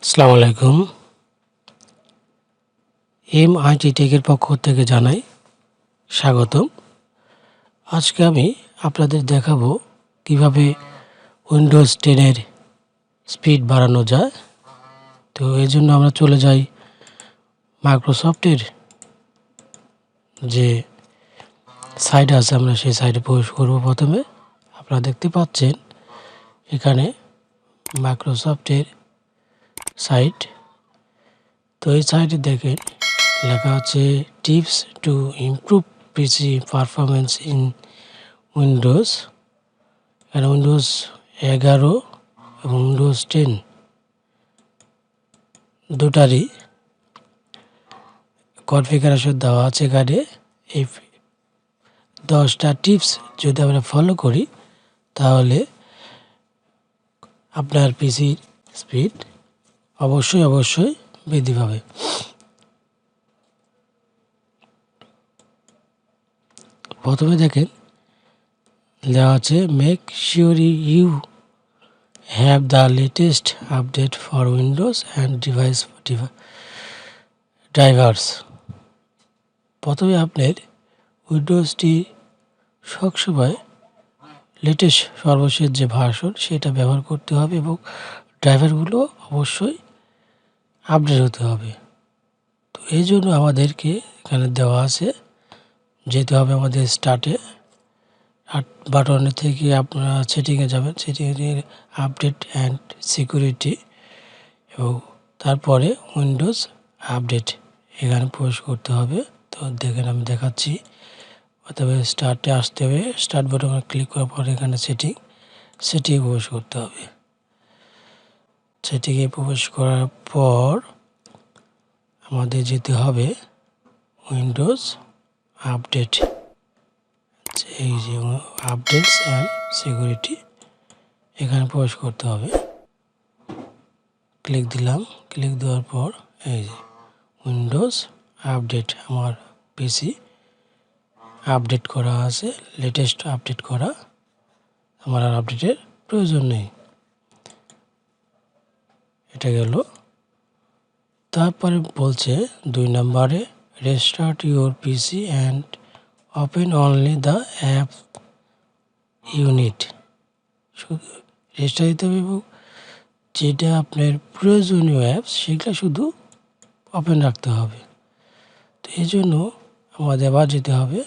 আসসালামু আলাইকুম। MIT টেকের পক্ষ থেকে জানাই স্বাগতম। আজকে আমি আপনাদের দেখাবো কিভাবে উইন্ডোজ 10 এর স্পিড বাড়ানো যায়। তো এই জন্য আমরা চলে যাই মাইক্রোসফটের যে সাইট আছে, আমরা সেই সাইটে প্রবেশ করব। প্রথমে আপনারা দেখতে পাচ্ছেন এখানে মাইক্রোসফটের সাইট। তো এই সাইটে দেখেন লেখা আছে tips to improve PC performance in Windows. এখানে উইন্ডোজ 11 এবং উইন্ডোজ 10 দুটারই কনফিগারেশন দেওয়া আছে। এখানে এই 10টা টিপস যদি আমরা ফলো করি তাহলে আপনার পিসির স্পিড অবশ্যই বৃদ্ধি পাবে। প্রথমে দেখেন দেওয়া আছে make sure you have the latest update for Windows and device drivers. প্রথমে আপনার উইন্ডোজটি সবসময় লেটেস্ট সর্বশেষ যে ভার্সন সেটা ব্যবহার করতে হবে এবং ড্রাইভারগুলো অবশ্যই আপডেট হতে হবে। তো এই জন্য আমাদেরকে এখানে দেওয়া আছে, যেতে হবে আমাদের স্টার্টে বাটনের থেকে আপনারা সেটিংয়ে যাবেন, সেটিংয়ে আপডেট অ্যান্ড সিকিউরিটি এবং তারপরে উইন্ডোজ আপডেট এখানে প্রবেশ করতে হবে। তো দেখেন আমি দেখাচ্ছি। অথবা স্টার্টে আসতে হবে, স্টার্ট বাটনে ক্লিক করার পর এখানে সেটিংয়ে প্রবেশ করতে হবে। সেটিংয়ে প্রবেশ করার পর আমাদের যেতে হবে উইন্ডোজ আপডেট, এই যে আপডেটস অ্যান্ড সিকিউরিটি এখানে প্রবেশ করতে হবে। ক্লিক দিলাম, ক্লিক দেওয়ার পর এই যে উইন্ডোজ আপডেট আমার পিসি আপডেট করা আছে, লেটেস্ট আপডেট করা, আমার আর আপডেটের প্রয়োজন নেই। এটা গেল। তারপরে বলছে 2 নম্বরে restart your PC and open only the app unit. শুধু রেস্টার্ট দিতে হবে এবং যেটা আপনার প্রয়োজনীয় অ্যাপস সেগুলো শুধু ওপেন রাখতে হবে। তো এই জন্য আমাদের আবার যেতে হবে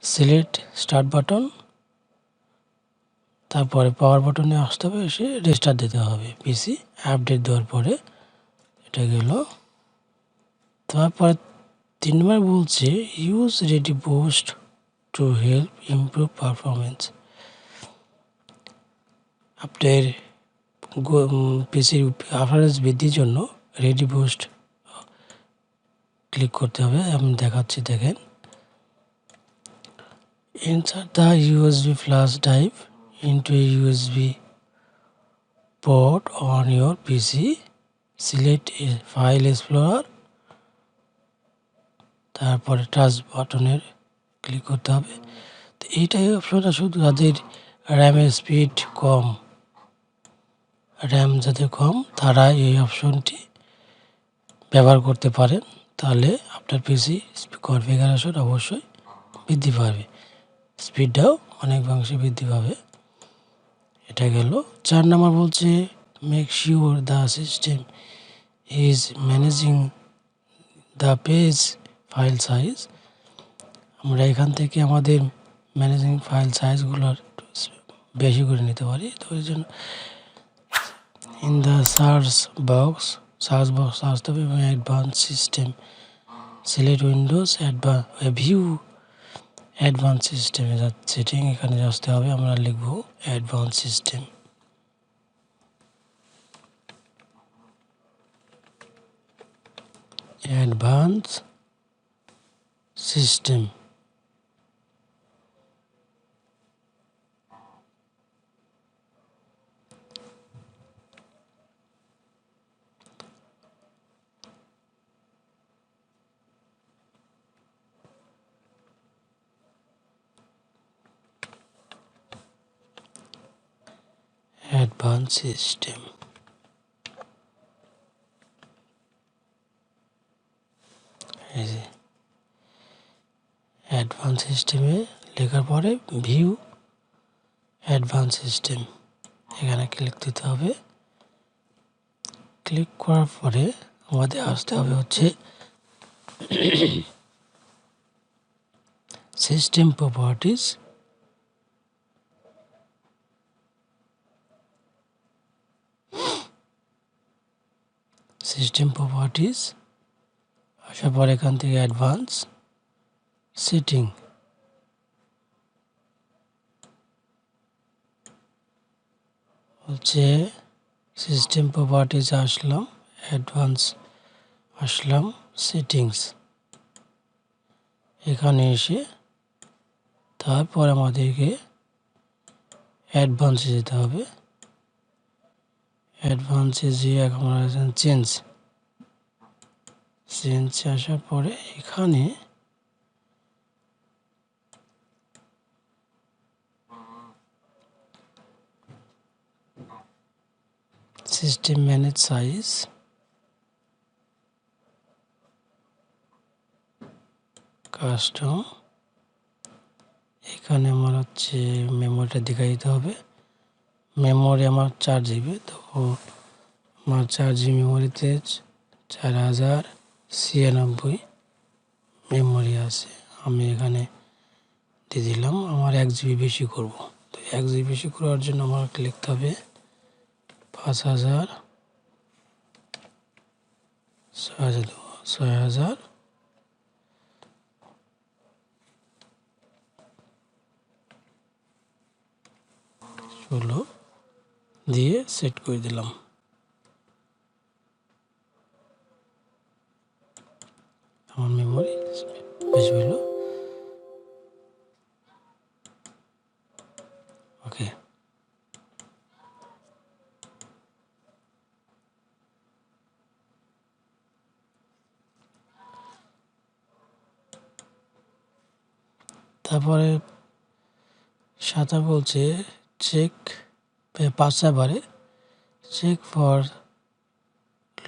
সিলেক্ট স্টার্ট বাটন, তারপরে পাওয়ার বাটনে আসতে হবে, এসে রেস্টার্ট দিতে হবে পিসি আপডেট দেওয়ার পরে। এটা গেল। তারপরে 3 নম্বর বলছে use ReadyBoost to help improve performance. আপনার পিসির পারফরমেন্স বৃদ্ধির জন্য ReadyBoost ক্লিক করতে হবে। আমি দেখাচ্ছি, দেখেন insert the USB flash drive into a USB port on your PC, select file explorer, তারপরে টাচ বাটনের ক্লিক করতে হবে। তো এইটাই অপশনটা শুধু যাদের র্যামের স্পিড কম, র্যাম যাদের কম তারা এই অপশনটি ব্যবহার করতে পারেন। তাহলে আপনার পিসি কনফিগারেশন অবশ্যই বৃদ্ধি পাবে, স্পিডটাও অনেকাংশে বৃদ্ধি পাবে। এটা গেল। 4 নম্বর বলছে make sure the system is managing the page file size. আমরা এখান থেকে আমাদের ম্যানেজিং ফাইল সাইজগুলোর বেশি করে নিতে পারি। তো এই জন্য ইন দ্য সার্চ বক্স আসতে হবে এবং advance system select Windows view advance সিস্টেমে সেটিং এখানে আসতে হবে। আমরা লিখব advance system. Advance system advance system এই যে অ্যাডভান্স সিস্টেমে লেখার পরে ভিউ অ্যাডভান্স সিস্টেম এখানে ক্লিক দিতে হবে। ক্লিক করার পরে আমাদের আসতে হবে হচ্ছে সিস্টেম প্রপার্টিজ। সিস্টেম প্রপার্টিজ আসার পর এখান থেকে অ্যাডভান্স সেটিং, হচ্ছে সিস্টেম প্রপার্টিজ আসলাম, অ্যাডভান্স আসলাম, সেটিংস এখানে এসে তারপর আমাদেরকে অ্যাডভান্সে যেতে হবে। অ্যাডভান্সে যেয়ে এখন চেঞ্জ আসার পরে এখানে সিস্টেম ম্যানেজ সাইজ, কাস্টম, এখানে আমার হচ্ছে মেমোরিটা দেখাই দিতে হবে। মেমোরি আমার 4 GB, তো আমার 4 GB মেমোরিতে 4096 মেমোরি আছে। আমি এখানে দিয়ে দিলাম, আমার 1 GB বেশি করব। তো 1 GB বেশি করার জন্য আমার লিখতে হবে 5000, 6000 16 দিয়ে সেট করে দিলাম। আমার মেমোরি বেশি হলো। ওকে, তারপরে সাথে বলছে চেক 5 বারে check for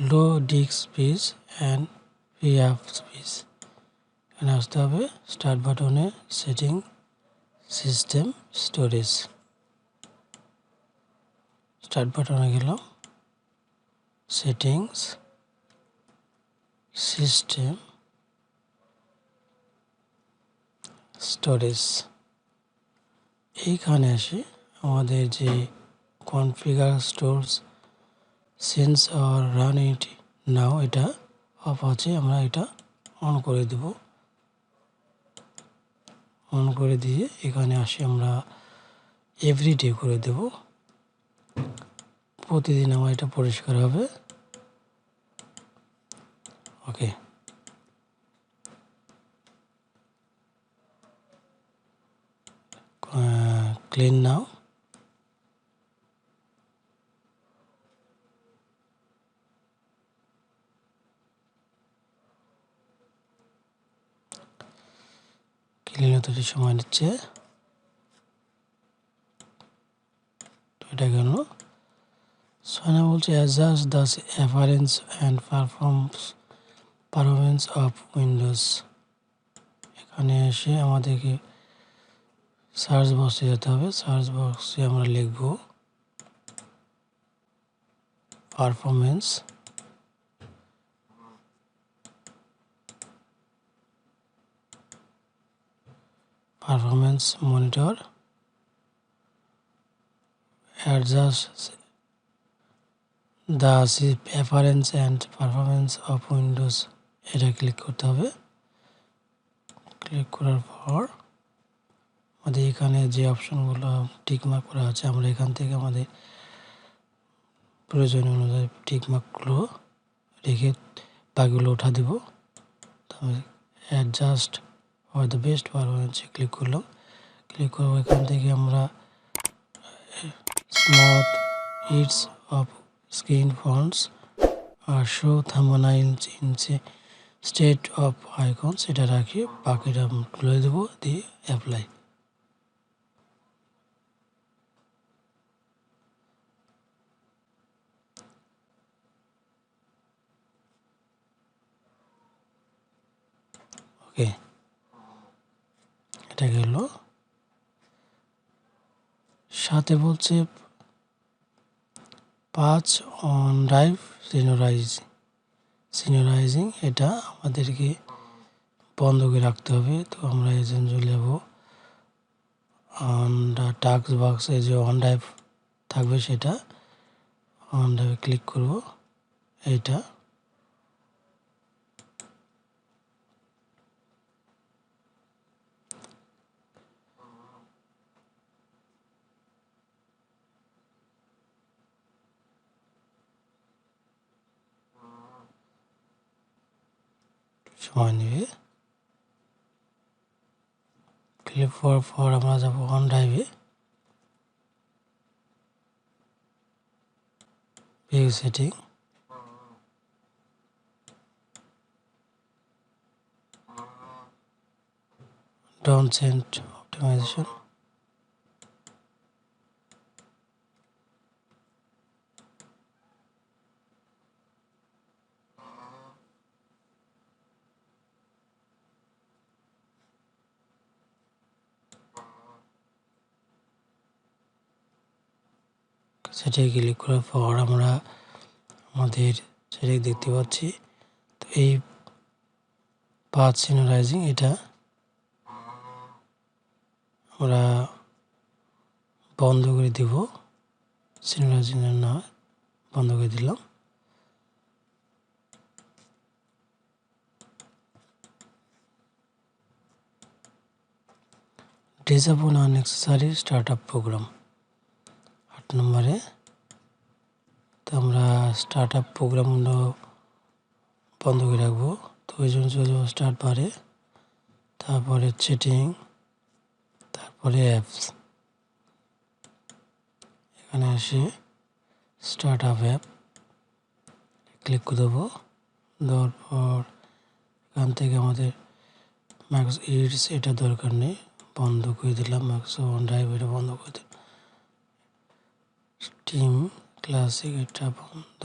low disk space and free app space. এখানে আসতে হবে স্টার্ট বাটনে, সেটিং, সিস্টেম, স্টোরেজ। স্টার্ট বাটনে গেলাম, সেটিংস, সিস্টেম, স্টোরেজ। এইখানে আসি আমাদের যে কনফিগার স্টোরস সিন্স আর রান ইট নাও, এটা অফ আছে, আমরা এটা অন করে দেব। অন করে দিয়ে এখানে আসি আমরা এভরিডে করে দেব, প্রতিদিন আমার এটা পরিষ্কার হবে। ওকে, ক্লিন নাও। ক্লিন হতে সময় নিচ্ছে, তো এটা গেল। সোনা বলছে adjust the অ্যাপারেন্স and performance of Windows. এখানে এসে আমাদেরকে সার্চ বক্সে যেতে হবে। সার্চ বক্সে আমরা লিখব performance, performance monitor, adjust the অ্যাপারেন্স and performance of Windows, এটা ক্লিক করতে হবে। ক্লিক করার পর আমাদের এখানে যে অপশনগুলো টিকমার্ক করা আছে, আমরা এখান থেকে আমাদের প্রয়োজনীয় অনুযায়ী টিকমার্কগুলো রেখে বাকিগুলো উঠা দেব। তাহলে অ্যাডজাস্ট ফর দ্য বেস্ট পারফরমেন্সে ক্লিক করলাম। ক্লিক করব, এখান থেকে আমরা smooth edges of screen fonts আর show thumbnails instead of icons, এটা রাখি, বাকিটা তুলে দেবো, দিয়ে অ্যাপ্লাই। ওকে, এটা গেল। সাথে বলছে 5 OneDrive সিনিয়রাইজিং, এটা আমাদেরকে বন্ধ করে রাখতে হবে। তো আমরা এই জন্য চলে যাব টাস্ক বক্সে যে OneDrive থাকবে সেটা OneDrive ক্লিক করব। এইটা সময় নেবে। ক্লিক করার পর আমরা যাব OneDrive-এ, view setting, don't change optimization, সেটাই ক্লিক করার পর আমরা আমাদের সেটাই দেখতে পাচ্ছি। তো এই পাথ সিনিয়রাইজিং এটা আমরা বন্ধ করে দিব, সিনিয়রাইজিং না বন্ধ করে দিলাম। ডিসেবল আননেসেসারি স্টার্টআপ প্রোগ্রাম 8 নম্বরে। তো আমরা স্টার্টআপ প্রোগ্রামগুলো বন্ধ করে রাখবো। তো ওই জন্য চলে যাবো স্টার্ট বারে, তারপরে সেটিং, তারপরে অ্যাপস, এখানে এসে স্টার্টআপ অ্যাপ ক্লিক করে দেবো। দেওয়ার পর এখান থেকে আমাদের ম্যাক্স ইডস এটা দরকার নেই, বন্ধ করে দিলাম। ম্যাক্স OneDrive এটা বন্ধ করে দিলাম। টিম ক্লাসিক এটা বন্ধ,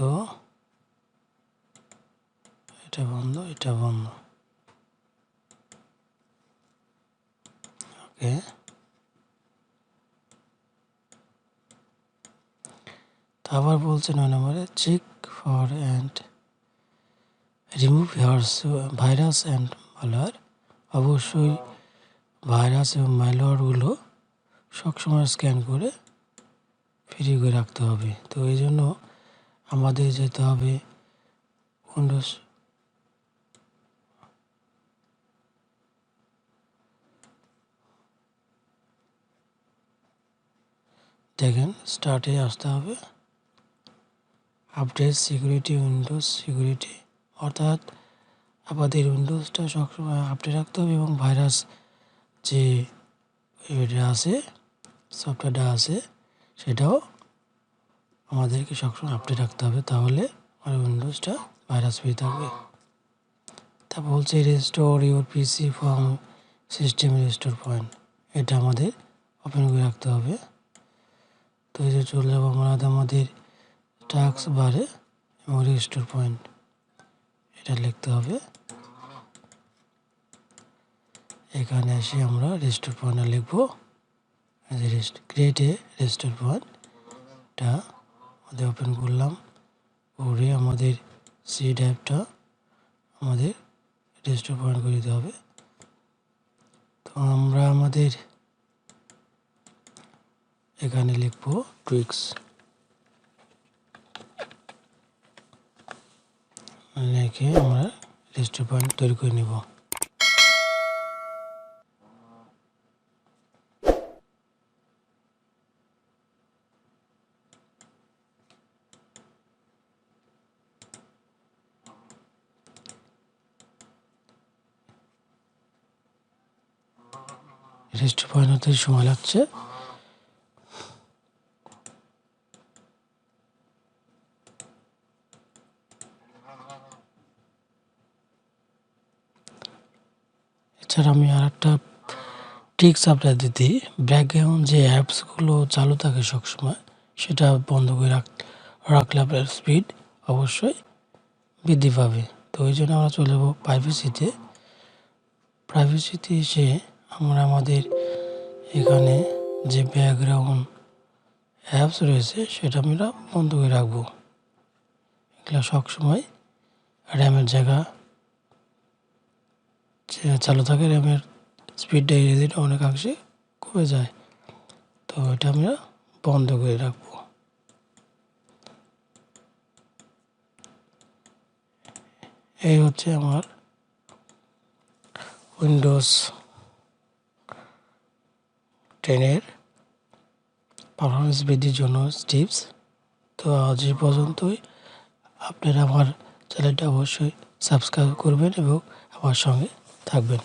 এটা বন্ধ, এটা বন্ধ। ওকে, আবার বলছে 9 নম্বরে check for and remove virus and malware. অবশ্যই ভাইরাস এবং ম্যালওয়্যারগুলো সবসময় স্ক্যান করে ফ্রি করে রাখতে হবে। তো এই জন্য আমাদের যেতে হবে উইন্ডোজ, দেখেন স্টার্টে আসতে হবে, আপডেট সিকিউরিটি, উইন্ডোজ সিকিউরিটি, অর্থাৎ আমাদের উইন্ডোজটা সবসময় আপডেট রাখতে হবে এবং ভাইরাস যে এটা আছে, সফটওয়্যারটা আছে, সেটাও আমাদেরকে সবসময় আপডেট রাখতে হবে, তাহলে আমার উইন্ডোজটা ভাইরাস ফ্রি থাকবে। তারপর বলছে restore your PC from system restore point, এটা আমাদের ওপেন করে রাখতে হবে। তো এই যে চলে যাবো আমরা আমাদের টাস্ক বারে এবং রেস্টোর পয়েন্ট এটা লিখতে হবে। এখানে এসে আমরা রেস্টোর পয়েন্টটা লিখবো, ক্রিয়েট এ রেস্টোর পয়েন্টটা আমাদের ওপেন করলাম, করে আমাদের সি ড্রাইভটা আমাদের রেস্টোর পয়েন্ট করে দিতে হবে। তো আমরা আমাদের এখানে লিখবো টুইক্স, লিখে আমরা রেস্টোর পয়েন্ট তৈরি করে নেব। রেস্টোর পয়েন্ট হতে সময় লাগছে। এছাড়া আমি আর একটা ট্রিক্স আপনাদের দিতে, ব্যাকগ্রাউন্ড যে অ্যাপসগুলো চালু থাকে সবসময় সেটা বন্ধ করে রাখলে আপনার স্পিড অবশ্যই বৃদ্ধি পাবে। তো ওই জন্য আমরা চলে যাবো প্রাইভেসিতে, প্রাইভেসিতে এসে আমরা আমাদের এখানে যে ব্যাকগ্রাউন্ড অ্যাপস রয়েছে সেটা আমরা বন্ধ করে রাখবো। এগুলো সবসময় র্যামের জায়গা চালু থাকে, র্যামের স্পিডটা ইজিটা অনেকাংশে কমে যায়। তো এটা আমরা বন্ধ করে রাখবো। এই হচ্ছে আমার উইন্ডোজ 10 পারফরমেন্স বৃদ্ধির জন্য টিপস। তো আজ এই পর্যন্তই। আপনারা আমার চ্যানেলটা অবশ্যই সাবস্ক্রাইব করবেন এবং আমার সঙ্গে থাকবেন।